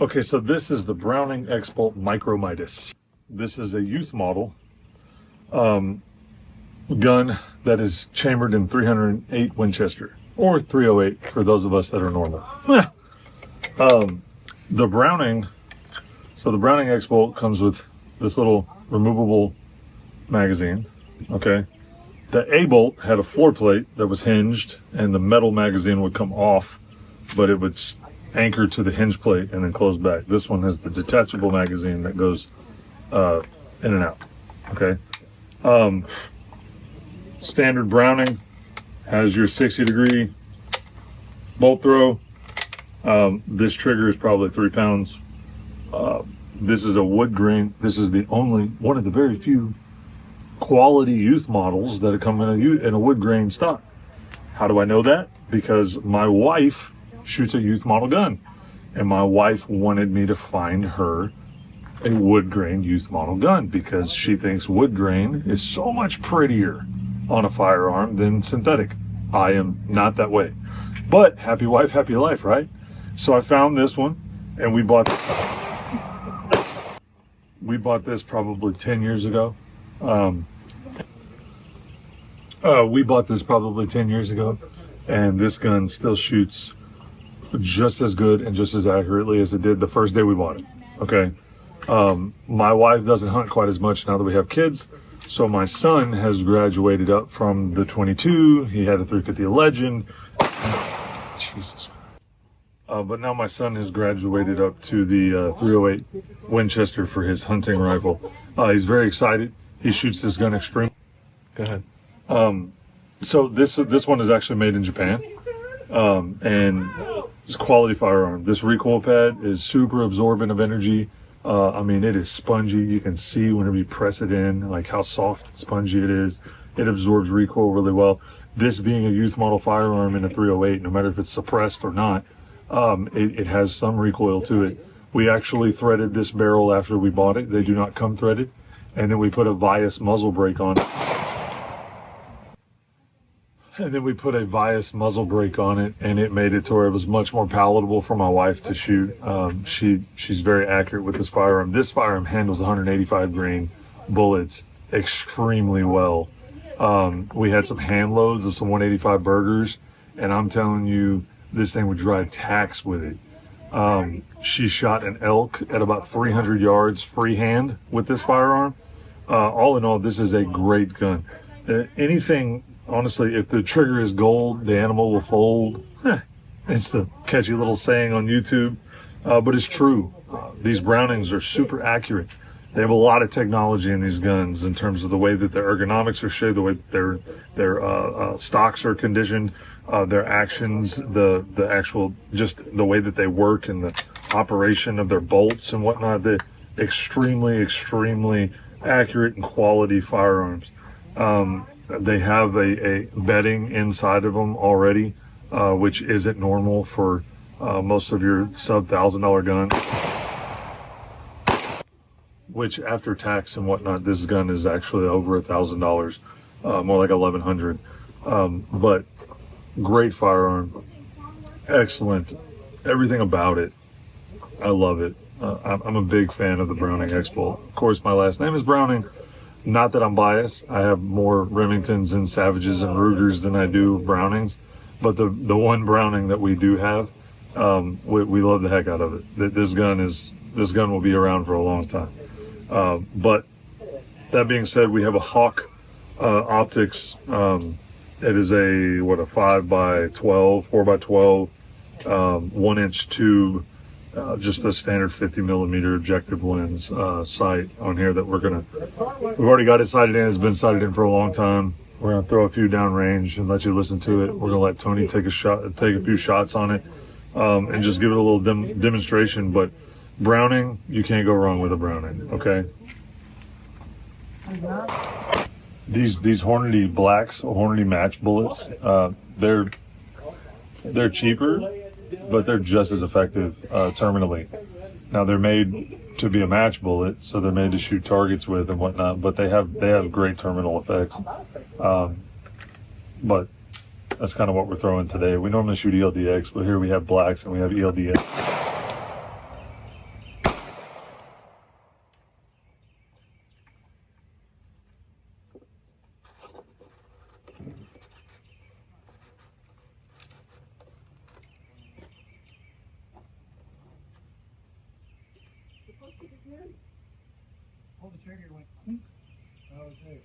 Okay, so this is the Browning X-Bolt Micro Midas. This is a youth model gun that is chambered in 308 Winchester, or 308 for those of us that are normal. The Browning X-Bolt comes with this little removable magazine, okay? The A-bolt had a floor plate that was hinged, and the metal magazine would come off, but it would anchor to the hinge plate and then close back. This one has the detachable magazine that goes in and out, okay? Standard Browning has your 60-degree bolt throw. This trigger is probably 3 pounds. This is a wood grain. This is the only one of the very few quality youth models that come in a wood grain stock. How do I know that? Because my wife shoots a youth model gun, and my wife wanted me to find her a wood grain youth model gun because she thinks wood grain is so much prettier on a firearm than synthetic. I am not that way, but happy wife, happy life, right? So I found this one, and we bought this probably 10 years ago. We bought this probably 10 years ago, and this gun still shoots just as good and just as accurately as it did the first day we bought it, okay? My wife doesn't hunt quite as much now that we have kids, so my son has graduated up from the 22. He had a 350 Legend. Jesus. But now my son has graduated up to the 308 Winchester for his hunting rifle. He's very excited. He shoots this gun extreme. Go ahead. So this one is actually made in Japan, and it's a quality firearm. This recoil pad is super absorbent of energy. I mean, it is spongy. You can see whenever you press it in, like how soft and spongy it is. It absorbs recoil really well. This being a youth model firearm in a 308, no matter if it's suppressed or not, it has some recoil to it. We actually threaded this barrel after we bought it. They do not come threaded. And then we put a Vias muzzle brake on it. And it made it to where it was much more palatable for my wife to shoot. She's very accurate with this firearm. This firearm handles 185 grain bullets extremely well. We had some hand loads of some 185 burgers, and I'm telling you, this thing would drive tacks with it. She shot an elk at about 300 yards freehand with this firearm. All in all, this is a great gun. Anything, honestly, if the trigger is gold, the animal will fold. It's the catchy little saying on YouTube, but it's true. These Brownings are super accurate. They have a lot of technology in these guns in terms of the way that their ergonomics are shaped, the way that their stocks are conditioned, their actions, the actual, just the way that they work and the operation of their bolts and whatnot. They're extremely accurate and quality firearms. They have a bedding inside of them already, which isn't normal for most of your sub $1,000 guns. Which after tax and whatnot, this gun is actually over $1,000, more like $1,100. But great firearm, excellent, everything about it. I love it. I'm a big fan of the Browning X-Bolt. Of course, my last name is Browning. Not that I'm biased. I have more Remingtons and Savages and Rugers than I do Brownings. But the one Browning that we do have, we love the heck out of it. This gun will be around for a long time. But that being said, we have a Hawk optics. It is a 5x12, 4x12, 1-inch tube, just a standard 50mm objective lens sight on here that we've already got it sighted in. It's been sighted in for a long time. We're gonna throw a few downrange and let you listen to it. We're gonna let Tony take a few shots on it, and just give it a little demonstration. But Browning, you can't go wrong with a Browning, okay? These Hornady blacks, Hornady match bullets, they're cheaper, but they're just as effective terminally. Now they're made to be a match bullet, so they're made to shoot targets with and whatnot, but they have great terminal effects. But that's kind of what we're throwing today. We normally shoot ELDX, but here we have blacks and we have ELDX. Pull the trigger, went. Oh, okay.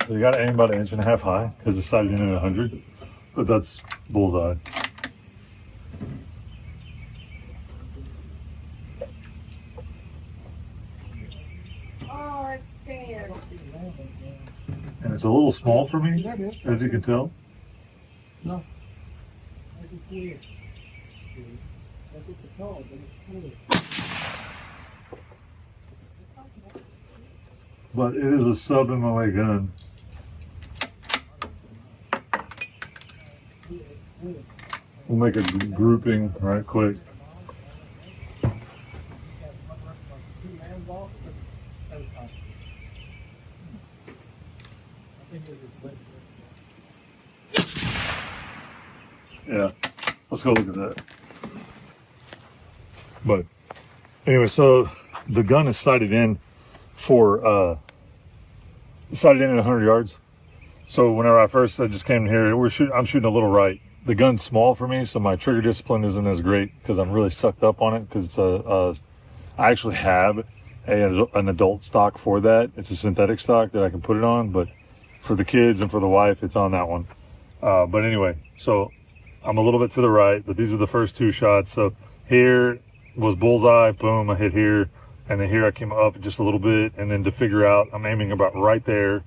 So you got to aim about 1.5 inches high because it's sighted in at 100, but that's bullseye. Oh, it's sand. And it's a little small for me, as you can tell. No. That's clear. That's what it's called, but it's clear. But it is a sub MOA gun. We'll make a grouping right quick. Yeah, let's go look at that. But anyway, so the gun is sighted in for sighted in at 100 yards. So whenever I just came here, I'm shooting a little right. The gun's small for me, so my trigger discipline isn't as great because I'm really sucked up on it because it's I actually have an adult stock for that. It's a synthetic stock that I can put it on, but for the kids and for the wife, it's on that one. But anyway, so I'm a little bit to the right, but these are the first two shots. So here was bullseye, boom, I hit here, and then here I came up just a little bit, and then to figure out, I'm aiming about right there,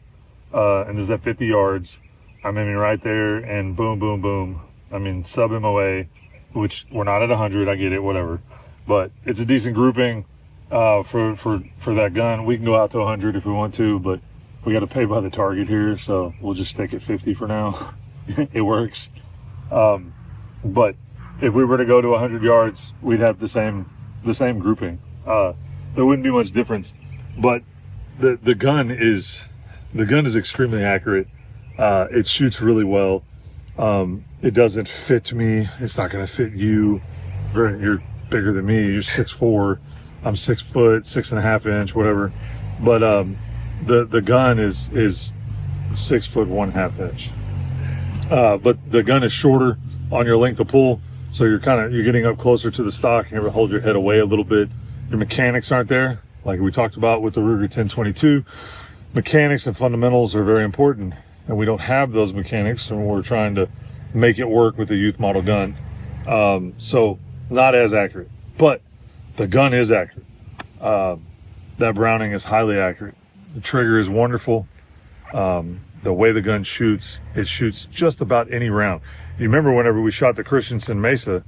and this is at 50 yards. I'm aiming right there, and boom, boom, boom. I mean, sub MOA, which we're not at 100, I get it, whatever. But it's a decent grouping for that gun. We can go out to 100 if we want to, but we got to pay by the target here, so we'll just stick at 50 for now. It works. But if we were to go to 100 yards, we'd have the same grouping. There wouldn't be much difference. But the gun is extremely accurate. It shoots really well. It doesn't fit me. It's not going to fit you. You're bigger than me. You're 6'4". I'm 6 foot, 6.5 inch, whatever. But the gun is 6 foot 1/2 inch. But the gun is shorter on your length of pull, so you're getting up closer to the stock. You're able to hold your head away a little bit. Your mechanics aren't there, like we talked about with the Ruger 1022. Mechanics and fundamentals are very important, and we don't have those mechanics, and we're trying to make it work with the youth model gun. So not as accurate, but the gun is accurate. That Browning is highly accurate. The trigger is wonderful. The way the gun shoots, it shoots just about any round. You remember whenever we shot the Christensen Mesa,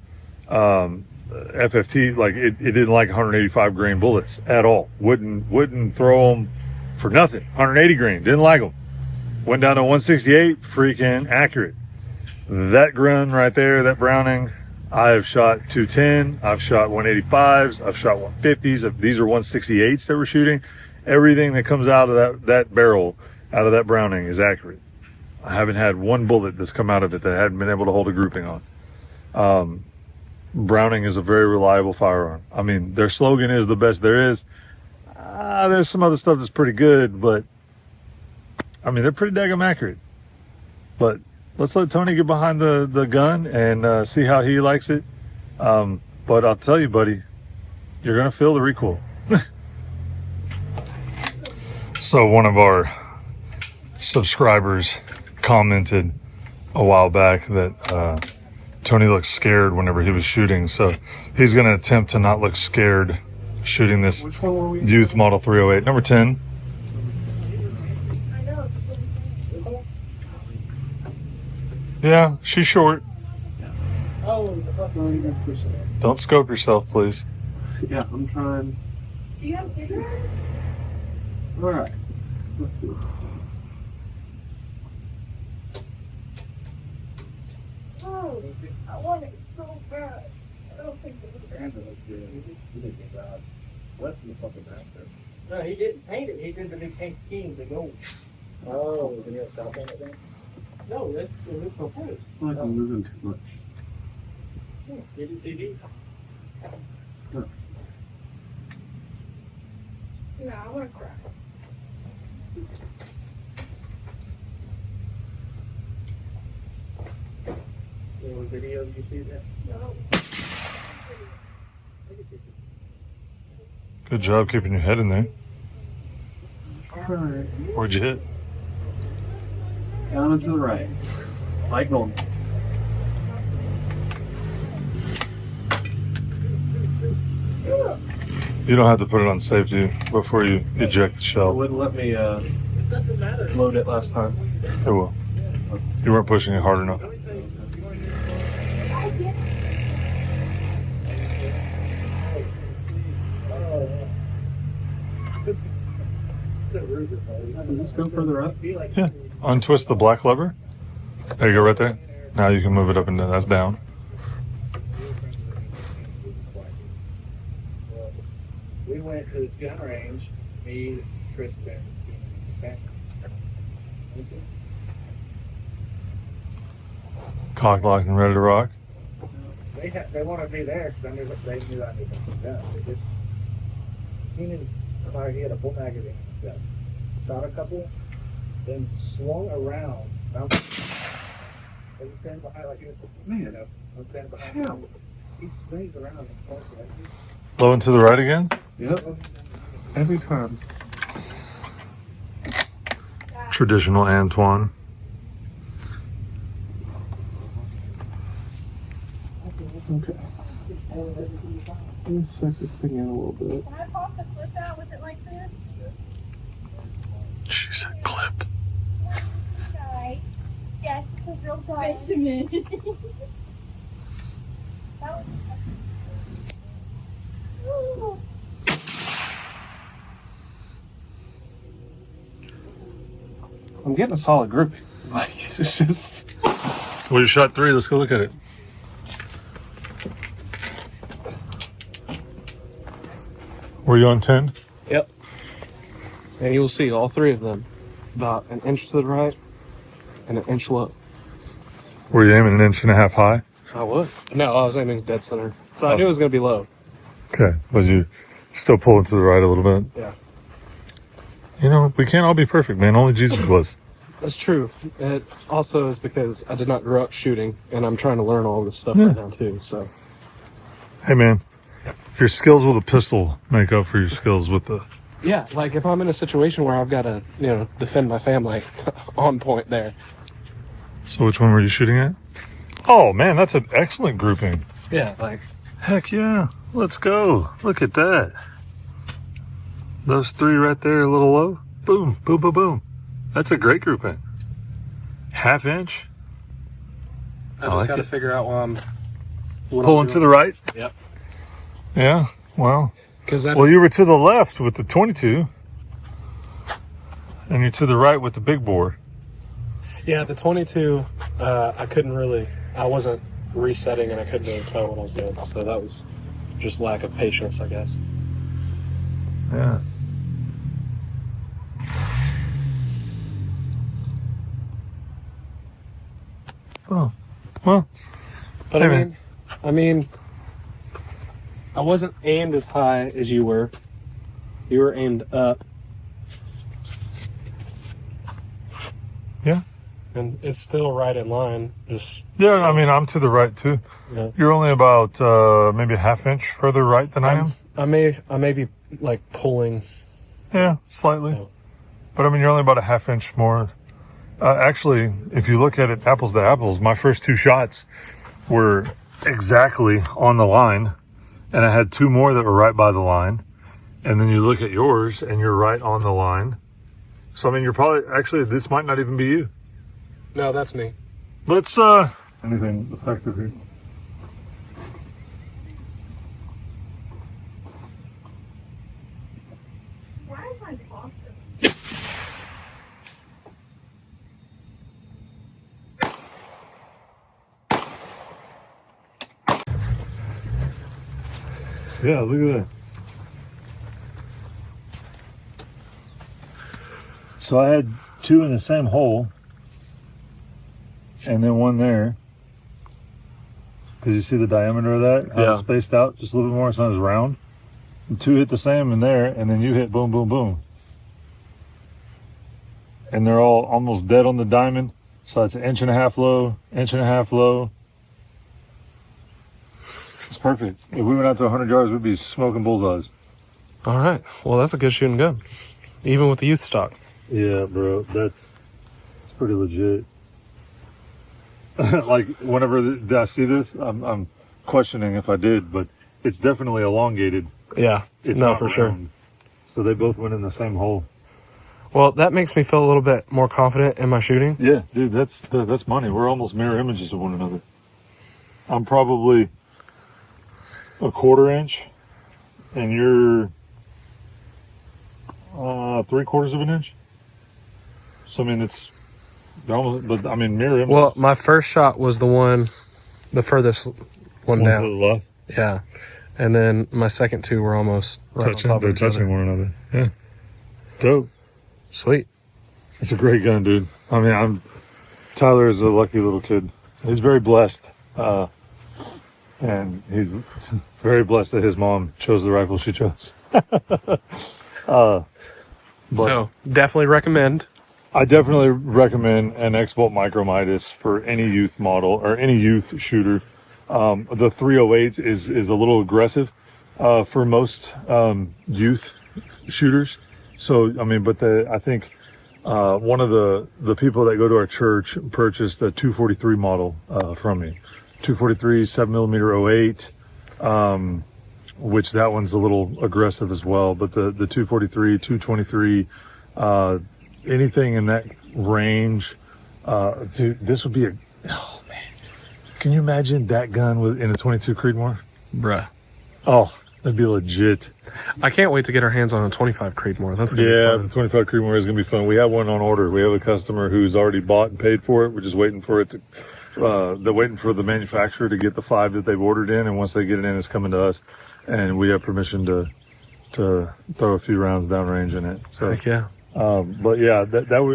FFT, like it didn't like 185 grain bullets at all. Wouldn't throw them for nothing. 180 grain, didn't like them. Went down to 168, freaking accurate. That gun right there, that Browning, I have shot 210, I've shot 185s, I've shot 150s. These are 168s that we're shooting. Everything that comes out of that barrel, out of that Browning, is accurate. I haven't had one bullet that's come out of it that I hadn't been able to hold a grouping on. Browning is a very reliable firearm. I mean, their slogan is the best there is. There's some other stuff that's pretty good, but I mean, they're pretty daggum accurate. But let's let Tony get behind the gun and see how he likes it. But I'll tell you, buddy, you're going to feel the recoil. So one of our subscribers commented a while back that Tony looked scared whenever he was shooting. So he's going to attempt to not look scared shooting this youth model 308. Number 10. Yeah, she's short. Don't scope yourself, please. Yeah, I'm trying. Do you have bigger? All right, let's do this. Oh, I want it so bad. I don't think it's Brandon looks good. He did get bad. Less than the fucking master. No, he didn't paint it. He did the new paint scheme, the gold. Oh, did he have stop on it then? No, that's the new proposed. I feel like I'm moving too much. You didn't see these? No, I want to cry. Or video, you see that? No. Good job keeping your head in there. Alright. Where'd you hit? Down and to the right. Like normal. You don't have to put it on safety before you eject the It shell. wouldn't let me Doesn't matter. load it last time. It will. You weren't pushing it hard enough. Does this go further up? Yeah. Untwist the black lever. There you go, right there. Now you can move it up and down. That's down. We went to this gun range, me, Kristen, okay? Listen. Cock locked and ready to rock. They wanted me there because they knew I knew the gun. They did. He had a full magazine and stuff. Shot a couple, then swung around. Bounced. They were standing behind like he was Man. I'm standing behind How? him. He swings around and points at me. Low and to the right again. Yep. Every time. Traditional Antoine. Okay. Let me suck this thing in a little bit. Can I pop the clip out with it like this? She said clip. Guys. Yes, it's a real gun. Benjamin. That was... I'm getting a solid grouping. Like, it's just... Well, you shot 3. Let's go look at it. Were you on 10? Yep. And you will see all 3 of them. About an inch to the right and an inch low. Were you aiming 1.5 inches high? I was. No, I was aiming dead center. So I knew it was going to be low. Okay, but you still pulling to the right a little bit. Yeah. You know, we can't all be perfect, man. Only Jesus was. That's true. It also is because I did not grow up shooting, and I'm trying to learn all this stuff Yeah. right now, too. So, Hey, man, your skills with a pistol make up for your skills with the... yeah, like if I'm in a situation where I've got to, defend my family, on point there. So which one were you shooting at? Oh, man, that's an excellent grouping. Yeah, like, Heck yeah. Let's go. Look at that. Those 3 right there, a little low. Boom, boom, boom, boom. That's a great grouping. 1/2 inch. I I just like got to it. figure out what Pulling to the right. Yep. Yeah, well. Because Well, you were to the left with the 22. And you're to the right with the big bore. yeah, the 22, I wasn't resetting and I couldn't really tell what I was doing. So that was just lack of patience, I guess. Yeah. Oh, well, But Hey, man. I mean, I wasn't aimed as high as you were. You were aimed up. Yeah. And it's still right in line. Just, yeah, I mean, I'm to the right too. yeah. You're only about maybe 1/2 inch further right than I am. I may be like pulling. Yeah, slightly. So, But I mean, you're only about 1/2 inch more. Actually, if you look at it apples to apples, my first 2 shots were exactly on the line, and I had 2 more that were right by the line. And then you look at yours, and you're right on the line. So I mean, you're probably actually this might not even be you. no, that's me. Let's anything effective here. Why is my boss? Yeah, look at that. So I had 2 in the same hole, and then 1 there. Because you see the diameter of that? How it's spaced out just a little bit more. It's not as round. And 2 hit the same in there, and then you hit boom, boom, boom. And they're all almost dead on the diamond. So it's 1.5 inches low, 1.5 inches low, It's perfect. If we went out to 100 yards, we'd be smoking bullseyes. All right. Well, that's a good shooting gun, even with the youth stock. Yeah, bro. It's pretty legit. Like, whenever I see this, I'm questioning if I did, but it's definitely elongated. Yeah. It's no, not for sure. round. So they both went in the same hole. Well, that makes me feel a little bit more confident in my shooting. Yeah, dude, that's money. We're almost mirror images of one another. I'm probably a 1/4 inch, and you're 3/4 of an inch. So I mean, it's almost, but I mean, mirror image. Well, my first shot was the furthest one One to down. the left. Yeah, and then my second two were almost right on top They're of each other. touching one another. Yeah, dope. Sweet. It's a great gun, dude. I mean, Tyler is a lucky little kid. He's very blessed, and he's very blessed that his mom chose the rifle she chose. But So definitely recommend. I definitely recommend an X-Bolt Micro Midas for any youth model or any youth shooter. The 308 is a little aggressive for most youth shooters. So I mean, but I think one of the people that go to our church purchased a 243 model from me, 243 7mm 08, which that one's a little aggressive as well. But the 243, 223, anything in that range, dude, this would be oh man, can you imagine that gun in a 22 Creedmoor? Bruh. Oh, that'd be legit. I can't wait to get our hands on a 25 Creedmoor. That's gonna Yeah, be the fun. 25 Creedmoor is gonna be fun. We have one on order. We have a customer who's already bought and paid for it. We're just waiting for it to. They're waiting for the manufacturer to get the 5 that they've ordered in, and once they get it in, it's coming to us, and we have permission to throw a few rounds downrange in it. So, Heck yeah. but yeah,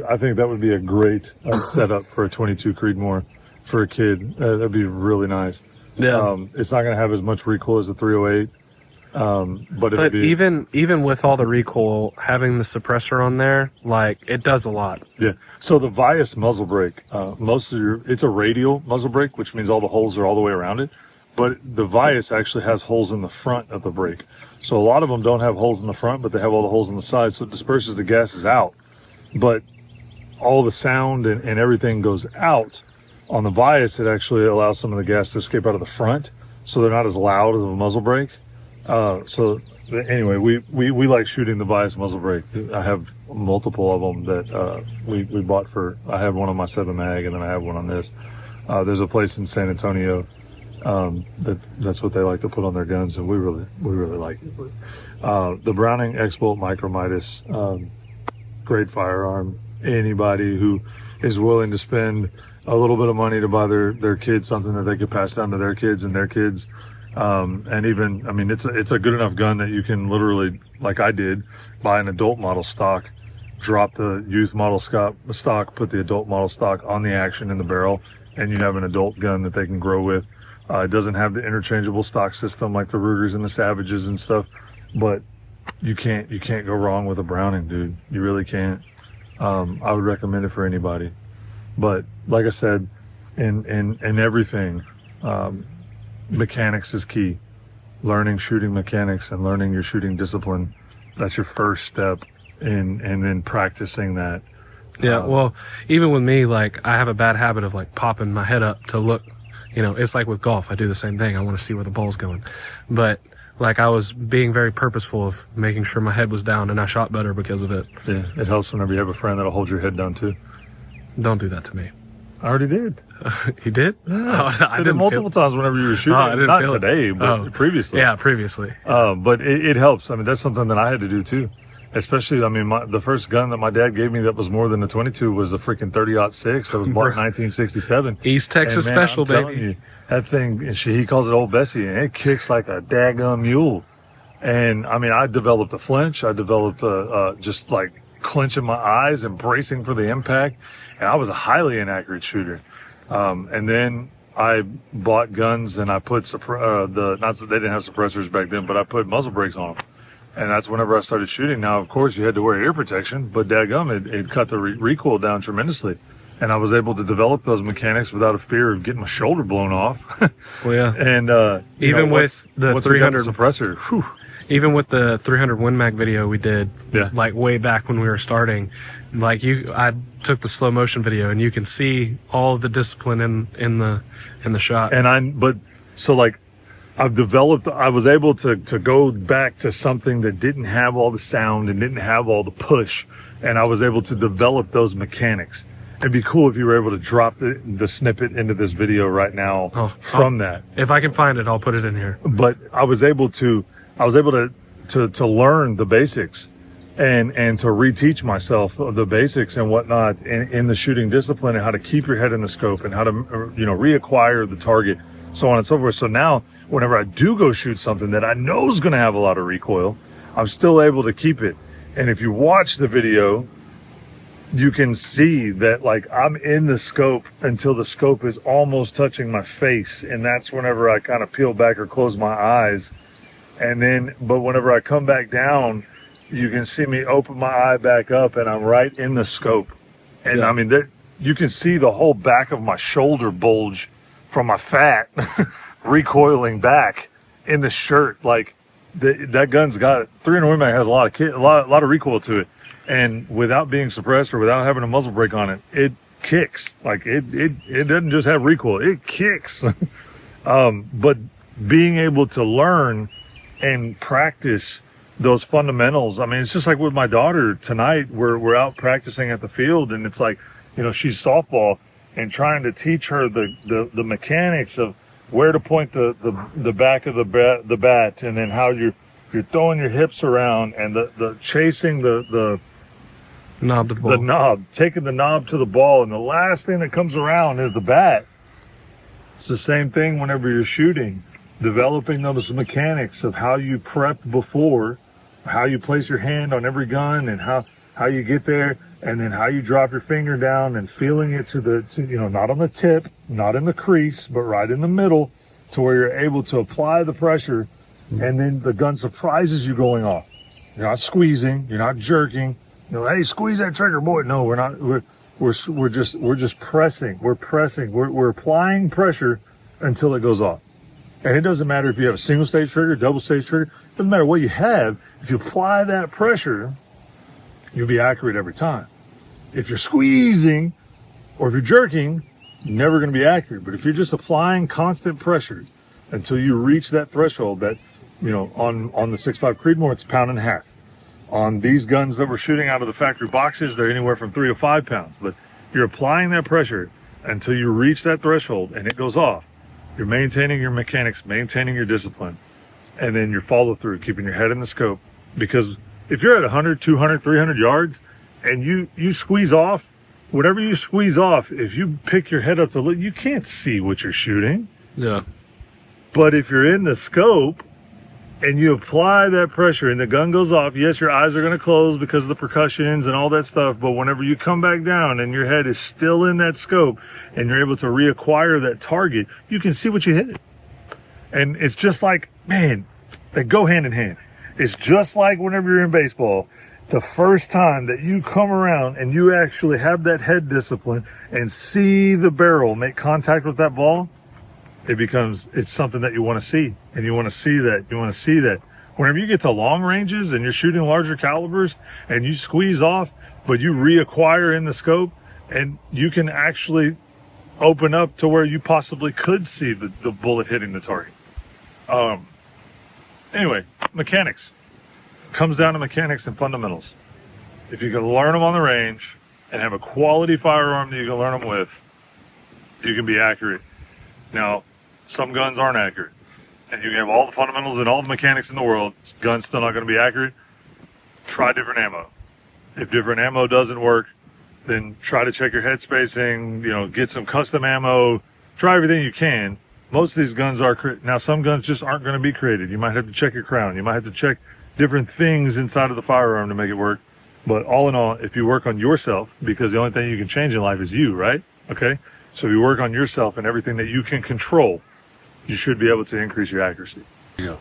I think that would be a great setup for a 22 Creedmoor for a kid. That'd be really nice. Yeah. It's not gonna have as much recoil as the 308. But But even with all the recoil, having the suppressor on there, like, it does a lot. yeah. So the Vias muzzle brake, it's a radial muzzle brake, which means all the holes are all the way around it. But the Vias actually has holes in the front of the brake. So a lot of them don't have holes in the front, but they have all the holes on the side, so it disperses the gases out. But all the sound and everything goes out. On the Vias, it actually allows some of the gas to escape out of the front, so they're not as loud as a muzzle brake. So anyway, we like shooting the Vias muzzle brake. I have multiple of them that we bought for. I have one on my 7 mag, and then I have one on this. There's a place in San Antonio that's what they like to put on their guns, and we really like it. The Browning X-Bolt Micro Midas, great firearm. Anybody who is willing to spend a little bit of money to buy their kids something that they could pass down to their kids and their kids. And even, I mean, it's a good enough gun that you can literally, like I did, buy an adult model stock, drop the youth model stock, put the adult model stock on the action in the barrel, and you have an adult gun that they can grow with. It doesn't have the interchangeable stock system like the Rugers and the Savages and stuff, but you can't go wrong with a Browning, dude. You really can't. I would recommend it for anybody. But like I said, in everything, mechanics is key. Learning shooting mechanics and learning your shooting discipline, that's your first step in, and then practicing that. Yeah, well, even with me, like, I have a bad habit of, like, popping my head up to look. You know, it's like with golf. I do the same thing. I want to see where the ball's going. But, like, I was being very purposeful of making sure my head was down, and I shot better because of it. Yeah, it helps whenever you have a friend that'll hold your head down too. Don't do that to me. I already did. You did? Yeah, Oh, I did multiple times whenever you were shooting. I didn't Not feel it. today, but previously. Yeah, previously. But it helps. I mean, that's something that I had to do too. Especially, I mean, the first gun that my dad gave me that was more than a 22 was a freaking 30-06 that was bought in 1967. East Texas And man, special, I'm telling baby. you, that thing, he calls it Old Bessie, and it kicks like a daggum mule. And I mean, I developed a flinch. I developed just like clenching my eyes and bracing for the impact. And I was a highly inaccurate shooter. And then I bought guns and I put not that they didn't have suppressors back then, but I put muzzle brakes on them. And that's whenever I started shooting. Now, of course, you had to wear ear protection, but daggum, it cut the recoil down tremendously. and I was able to develop those mechanics without a fear of getting my shoulder blown off. Well, yeah. And Even with the once we got 300 suppressor, whew, even with the 300 Win Mag video we did, Yeah. like way back when we were starting, like I took the slow motion video and you can see all of the discipline in the shot. and I was able to go back to something that didn't have all the sound and didn't have all the push, and I was able to develop those mechanics. It'd be cool if you were able to drop the snippet into this video right now from that. If I can find it, I'll put it in here. But I was able to learn the basics and to reteach myself the basics and whatnot in the shooting discipline, and how to keep your head in the scope and how to, reacquire the target, so on and so forth. So now whenever I do go shoot something that I know is going to have a lot of recoil, I'm still able to keep it. And if you watch the video, you can see that, like, I'm in the scope until the scope is almost touching my face, and that's whenever I kind of peel back or close my eyes. And then, but whenever I come back down, you can see me open my eye back up, and I'm right in the scope. And Yeah. I mean, that you can see the whole back of my shoulder bulge from my fat recoiling back in the shirt. Like, that gun's got 300 Win Mag has a lot of recoil to it, and without being suppressed or without having a muzzle brake on it, it kicks. Like, it doesn't just have recoil, it kicks. But being able to learn and practice those fundamentals. I mean, it's just like with my daughter tonight. We're out practicing at the field, and it's like, she's softball, and trying to teach her the mechanics of where to point the back of the bat, and then how you're throwing your hips around, and the chasing the Knob to the ball. the knob, taking the knob to the ball, and the last thing that comes around is the bat. It's the same thing whenever you're shooting, developing those mechanics of how you prep before, how you place your hand on every gun, and how you get there, and then how you drop your finger down and feeling it to not on the tip, not in the crease, but right in the middle, to where you're able to apply the pressure, and then the gun surprises you going off. You're not squeezing, you're not jerking. Hey, squeeze that trigger, boy. No, we're not. We're just pressing. We're pressing. We're applying pressure until it goes off. And it doesn't matter if you have a single stage trigger, double stage trigger. It doesn't matter what you have. If you apply that pressure, you'll be accurate every time. If you're squeezing or if you're jerking, you're never going to be accurate. But if you're just applying constant pressure until you reach that threshold, that, on the 6.5 Creedmoor, it's 1.5 pounds. On these guns that we're shooting out of the factory boxes, they're anywhere from 3 to 5 pounds. But you're applying that pressure until you reach that threshold and it goes off. You're maintaining your mechanics, maintaining your discipline, and then your follow through, keeping your head in the scope. Because if you're at 100, 200, 300 yards and you squeeze off, whatever you squeeze off, if you pick your head up to look, you can't see what you're shooting. Yeah. But if you're in the scope and you apply that pressure and the gun goes off, yes, your eyes are going to close because of the percussions and all that stuff. But whenever you come back down and your head is still in that scope and you're able to reacquire that target, you can see what you hit. And it's just like, man, they go hand in hand. It's just like whenever you're in baseball, the first time that you come around and you actually have that head discipline and see the barrel make contact with that ball, it's something that you want to see, and you want to see that. Whenever you get to long ranges and you're shooting larger calibers and you squeeze off, but you reacquire in the scope, and you can actually open up to where you possibly could see the bullet hitting the target. Anyway, mechanics. Comes down to mechanics and fundamentals. If you can learn them on the range and have a quality firearm that you can learn them with, you can be accurate. Now, some guns aren't accurate, and you can have all the fundamentals and all the mechanics in the world, gun's still not going to be accurate. Try different ammo. If different ammo doesn't work, then try to check your head spacing, get some custom ammo, try everything you can. Most of these guns are now, some guns just aren't going to be created. You might have to check your crown. You might have to check different things inside of the firearm to make it work. But all in all, if you work on yourself, because the only thing you can change in life is you, right? Okay? So if you work on yourself and everything that you can control, you should be able to increase your accuracy. Yeah.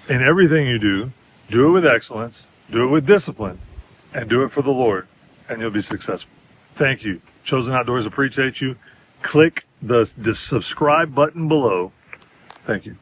In everything you do it with excellence, do it with discipline, and do it for the Lord, and you'll be successful. Thank you. Chosen Outdoors appreciates you. Click the subscribe button below. Thank you.